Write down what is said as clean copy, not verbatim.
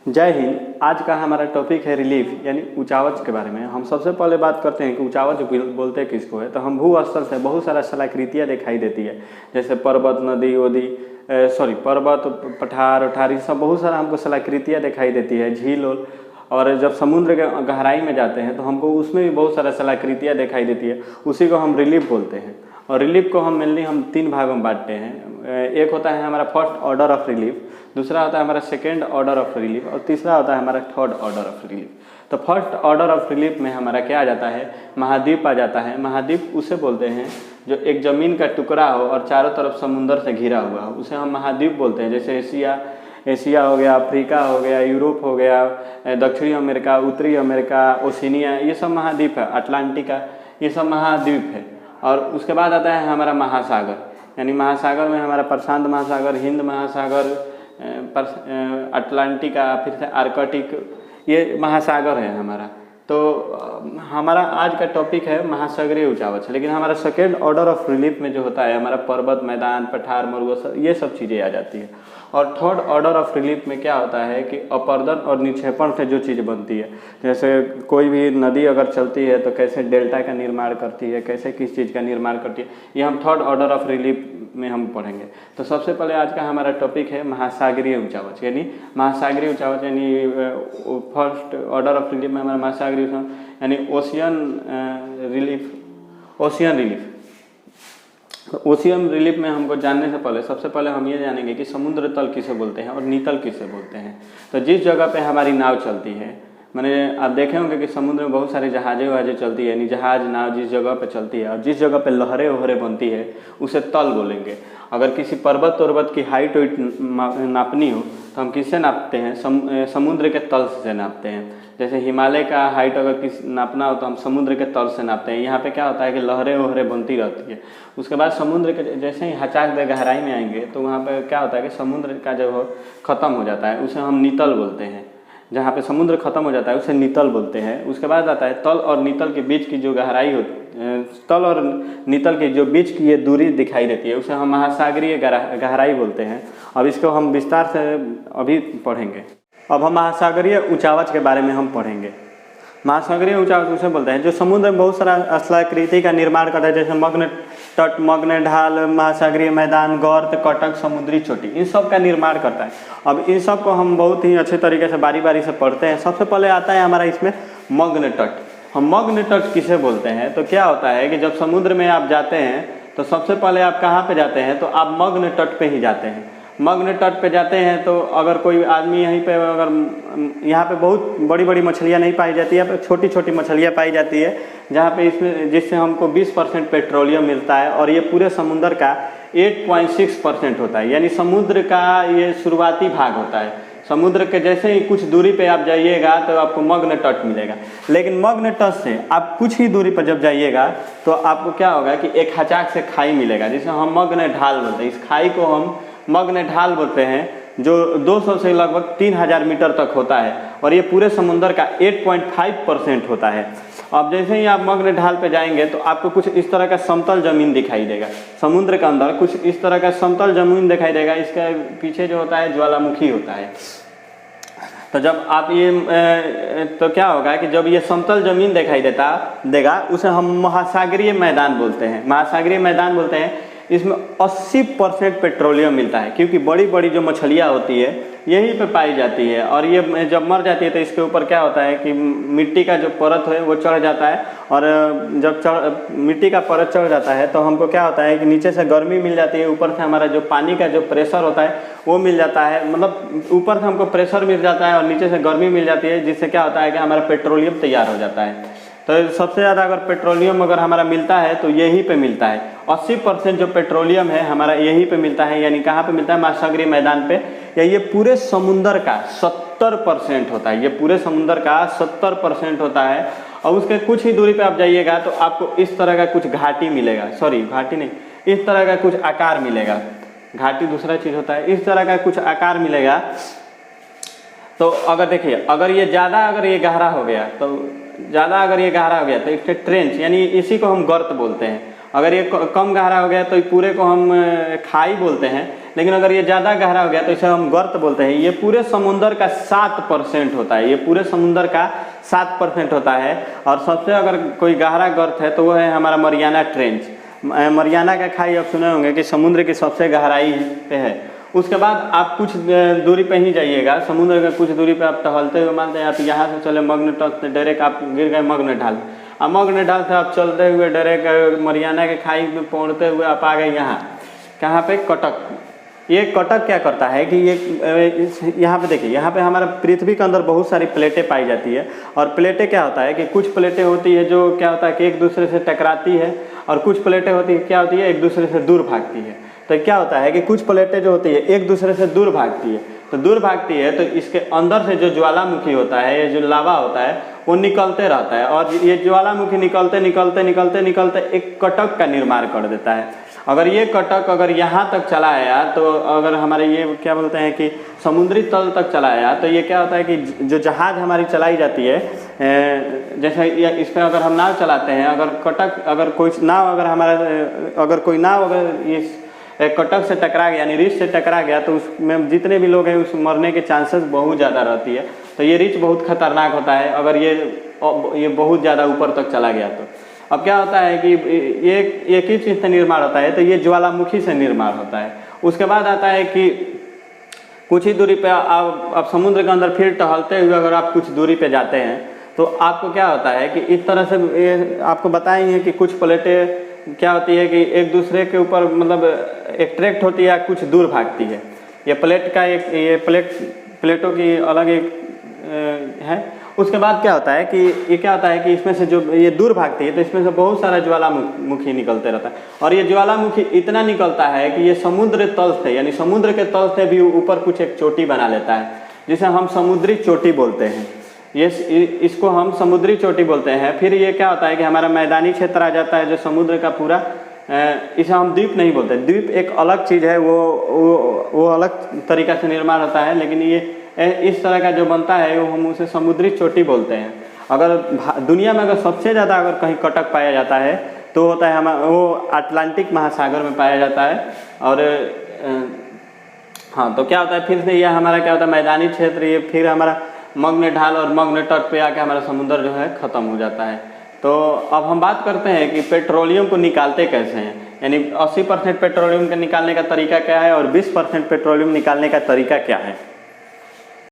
जय हिंद। आज का हमारा टॉपिक है रिलीफ यानी ऊंचावच के बारे में। हम सबसे पहले बात करते हैं कि ऊंचावच बोलते किसको है। तो हम भू स्तर से बहुत सारा शलाकृतियाँ दिखाई देती है, जैसे पर्वत, नदी वदी पर्वत, पठार उठार, ये सब बहुत सारा हमको शलाकृतियाँ दिखाई देती है, झील। और जब समुद्र के गहराई में जाते हैं तो हमको उसमें भी बहुत सारा शलाकृतियाँ दिखाई देती है, उसी को हम रिलीफ बोलते हैं। और रिलीफ को हम मेनली तीन भागों में बांटते हैं। एक होता है हमारा फर्स्ट ऑर्डर ऑफ रिलीफ, दूसरा होता है हमारा सेकेंड ऑर्डर ऑफ रिलीफ, और तीसरा होता है हमारा थर्ड ऑर्डर ऑफ रिलीफ। तो फर्स्ट ऑर्डर ऑफ रिलीफ में हमारा क्या आ जाता है, महाद्वीप आ जाता है। महाद्वीप उसे बोलते हैं जो एक ज़मीन का टुकड़ा हो और चारों तरफ समुंदर से घिरा हुआ हो, उसे हम महाद्वीप बोलते हैं। जैसे एशिया हो गया, अफ्रीका हो गया, यूरोप हो गया, दक्षिणी अमेरिका, उत्तरी अमेरिका, ओशिनिया, ये सब महाद्वीप है। अटलांटिका, ये सब महाद्वीप है। और उसके बाद आता है हमारा महासागर, यानी महासागर में हमारा प्रशांत महासागर, हिंद महासागर, अटलांटिका, फिर से आर्कटिक, ये महासागर है हमारा। तो हमारा आज का टॉपिक है महासागरीय ऊंचावच। लेकिन हमारा सेकेंड ऑर्डर ऑफ रिलीफ में जो होता है हमारा पर्वत, मैदान, पठार, मरुस्थल, ये सब चीज़ें आ जाती है। और थर्ड ऑर्डर ऑफ रिलीफ में क्या होता है कि अपर्दन और निक्षेपण से जो चीज़ बनती है, जैसे कोई भी नदी अगर चलती है तो कैसे डेल्टा का निर्माण करती है, कैसे किस चीज़ का निर्माण करती है, ये हम थर्ड ऑर्डर ऑफ रिलीफ में हम पढ़ेंगे। तो सबसे पहले आज का हमारा टॉपिक है महासागरीय ऊंचावच, यानी महासागरीय ऊंचावच यानी फर्स्ट ऑर्डर ऑफ रिलीफ में हमारा महासागरीय यानी ओशियन रिलीफ। ओशियन रिलीफ में हमको जानने से पहले सबसे पहले हम ये जानेंगे कि समुद्र तल किसे बोलते हैं और नीतल किसे बोलते हैं। तो जिस जगह पे हमारी नाव चलती है, मैंने आप देखे होंगे कि समुद्र में बहुत सारे जहाज़ें चलती है, यानी जहाज नाव जिस जगह पे चलती है और जिस जगह पे लहरें वहरें बनती है उसे तल बोलेंगे। अगर किसी पर्वत की हाइट नापनी हो तो हम किससे नापते हैं, समुद्र के तल से नापते हैं। जैसे हिमालय का हाइट अगर नापना हो तो हम समुद्र के तल से नापते हैं। यहाँ पे क्या होता है कि लहरें वहरें बनती रहती है। उसके बाद समुद्र के जैसे ही हचाक दे गहराई में आएंगे तो वहाँ पे क्या होता है कि समुद्र का जो ख़त्म हो जाता है उसे हम नीतल बोलते हैं। जहाँ पे समुद्र खत्म हो जाता है उसे नीतल बोलते हैं। उसके बाद आता है तल और नीतल के बीच की जो गहराई होती, तल और नीतल के जो बीच की ये दूरी दिखाई देती है उसे हम महासागरीय गहराई बोलते हैं। अब इसको हम विस्तार से अभी पढ़ेंगे। अब हम महासागरीय ऊंचावच के बारे में हम पढ़ेंगे। महासागरीय ऊंचावच उसे बोलते हैं जो समुद्र में बहुत सारा शलाकृति का निर्माण करता है, जैसे मग्न तट, मग्न ढाल, महासागरीय मैदान, गर्त, कटक, समुद्री चोटी, इन सब का निर्माण करता है। अब इन सब को हम बहुत ही अच्छे तरीके से बारी बारी से पढ़ते हैं। सबसे पहले आता है हमारा इसमें मग्न तट। हम मग्न तट किसे बोलते हैं, तो क्या होता है कि जब समुद्र में आप जाते हैं तो सबसे पहले आप कहाँ पे जाते हैं, तो आप मग्न तट पे ही जाते हैं। मग्न तट पे जाते हैं तो अगर कोई आदमी यहीं पे, अगर यहाँ पे बहुत बड़ी बड़ी मछलियाँ नहीं पाई जाती है, छोटी छोटी मछलियाँ पाई जाती है, जहाँ पे इसमें जिससे हमको 20% पेट्रोलियम मिलता है। और ये पूरे समुद्र का 8.6% होता है, यानी समुद्र का ये शुरुआती भाग होता है। समुद्र के जैसे ही कुछ दूरी पे आप जाइएगा तो आपको मग्न तट मिलेगा। लेकिन मग्न तट से आप कुछ ही दूरी पर जब जाइएगा तो आपको क्या होगा कि एक हचाक से खाई मिलेगा, जिसे हम मग्न ढाल बोलते हैं। इस खाई को हम मग्न ढाल बोलते हैं, जो 200 से लगभग 3000 मीटर तक होता है और ये पूरे समुद्र का 8.5% होता है। अब जैसे ही आप मग्न ढाल पे जाएंगे तो आपको कुछ इस तरह का समतल ज़मीन दिखाई देगा। समुद्र के अंदर कुछ इस तरह का समतल ज़मीन दिखाई देगा। इसके पीछे जो होता है ज्वालामुखी होता है। तो जब आप ये तो क्या होगा कि जब ये समतल ज़मीन दिखाई देगा उसे हम महासागरीय मैदान बोलते हैं। महासागरीय मैदान बोलते हैं। इसमें 80% पेट्रोलियम मिलता है, क्योंकि बड़ी बड़ी जो मछलियाँ होती है यहीं पे पाई जाती है। और ये जब मर जाती है तो इसके ऊपर क्या होता है कि मिट्टी का जो परत है वो चढ़ जाता है। और जब मिट्टी का परत चढ़ जाता है तो हमको क्या होता है कि नीचे से गर्मी मिल जाती है, ऊपर से हमारा जो पानी का जो प्रेशर होता है वो मिल जाता है। मतलब ऊपर से हमको प्रेशर मिल जाता है और नीचे से गर्मी मिल जाती है, जिससे क्या होता है कि हमारा पेट्रोलियम तैयार हो जाता है। तो सबसे ज़्यादा अगर पेट्रोलियम अगर हमारा मिलता है तो यहीं पे मिलता है। 80% जो पेट्रोलियम है हमारा यहीं पे मिलता है। यानी कहाँ पे मिलता है, महासागरीय मैदान पे। या ये पूरे समुद्र का 70% होता है। ये पूरे समुद्र का 70% होता है। और उसके कुछ ही दूरी पे आप जाइएगा तो आपको इस तरह का कुछ घाटी मिलेगा, सॉरी घाटी नहीं, इस तरह का कुछ आकार मिलेगा। घाटी दूसरा चीज़ होता है। इस तरह का कुछ आकार मिलेगा। तो अगर देखिए, अगर ये ज़्यादा अगर ये गहरा हो गया तो इसके ट्रेंच, यानी इसी को हम गर्त बोलते हैं। अगर ये कम गहरा हो गया तो पूरे को हम खाई बोलते हैं। लेकिन अगर ये ज़्यादा गहरा हो गया तो इसे हम गर्त बोलते हैं। ये पूरे समुंदर का 7% होता है, ये पूरे समुंदर का 7% होता है। और सबसे अगर कोई गहरा गर्त है तो वो है हमारा मरियाना ट्रेंच। मरियाना का खाई आप सुने होंगे कि समुद्र की सबसे गहराई पे है। उसके बाद आप कुछ दूरी पे ही जाइएगा, समुद्र के कुछ दूरी पे आप टहलते हुए, मानते हैं आप यहाँ से चले मग्न तट से डायरेक्ट आप गिर गए मग्न ढाल, और मग्न ढाल से आप चलते हुए डायरेक्ट मरियाना के खाई में पहुँचते हुए आप आ गए यहाँ, कहाँ पे, कटक। ये कटक क्या करता है कि ये यहाँ पे देखिए, यहाँ पे हमारा पृथ्वी के अंदर बहुत सारी प्लेटें पाई जाती है। और प्लेटें क्या होता है कि कुछ प्लेटें होती है जो क्या होता है कि एक दूसरे से टकराती है, और कुछ प्लेटें होती है क्या होती है, एक दूसरे से दूर भागती है। तो क्या होता है कि कुछ प्लेटें जो होती है एक दूसरे से दूर भागती है, तो दूर भागती है तो इसके अंदर से जो ज्वालामुखी होता है, ये जो लावा होता है वो निकलते रहता है, और ये ज्वालामुखी निकलते निकलते निकलते निकलते एक कटक का निर्माण कर देता है। अगर ये कटक अगर यहाँ तक चला आया, तो अगर हमारे ये क्या बोलते हैं कि समुद्री तल तक चला आया, तो ये क्या होता है कि जो जहाज़ हमारी चलाई जाती है, जैसे इस पर अगर हम नाव चलाते हैं, अगर कटक, अगर कोई नाव अगर हमारा, अगर कोई नाव अगर इस कटक से टकरा गया, यानी रीछ से टकरा गया, तो उसमें जितने भी लोग हैं उस मरने के चांसेस बहुत ज़्यादा रहती है। तो ये रीछ बहुत खतरनाक होता है अगर ये बहुत ज़्यादा ऊपर तक चला गया। तो अब क्या होता है कि ये एक ही चीज़ से निर्माण होता है, तो ये ज्वालामुखी से निर्माण होता है। उसके बाद आता है कि कुछ ही दूरी पे आप समुद्र के अंदर फिर टहलते हुए अगर आप कुछ दूरी पे जाते हैं, तो आपको क्या होता है कि इस तरह से आपको बताएंगे कि कुछ प्लेटें क्या होती है कि एक दूसरे के ऊपर मतलब एट्रैक्ट होती है या कुछ दूर भागती है। ये प्लेट का एक, ये प्लेटों की अलग एक है। उसके बाद क्या होता है कि ये क्या होता है कि इसमें से जो ये दूर भागती है, तो इसमें से बहुत सारा ज्वालामुखी निकलते रहता है, और ये ज्वालामुखी इतना निकलता है कि ये समुद्र तल से, यानी समुद्र के तल से भी ऊपर कुछ एक चोटी बना लेता है, जिसे हम समुद्री चोटी बोलते हैं। इसको हम समुद्री चोटी बोलते हैं। फिर ये क्या होता है कि हमारा मैदानी क्षेत्र आ जाता है जो समुद्र का पूरा, इसे हम द्वीप नहीं बोलते। द्वीप एक अलग चीज़ है, वो अलग तरीका से निर्माण होता है, लेकिन ये इस तरह का जो बनता है वो हम उसे समुद्री चोटी बोलते हैं। अगर दुनिया में अगर सबसे ज़्यादा अगर कहीं कटक पाया जाता है तो होता है वो अटलांटिक महासागर में पाया जाता है। और हाँ, तो क्या होता है फिर से यह हमारा क्या होता है मैदानी क्षेत्र, ये फिर हमारा मग्न ढाल और मग्न तट पे आके हमारा समुद्र जो है ख़त्म हो जाता है। तो अब हम बात करते हैं कि पेट्रोलियम को निकालते कैसे हैं, यानी 80% पेट्रोलियम के निकालने का तरीका क्या है और 20% पेट्रोलियम निकालने का तरीका क्या है।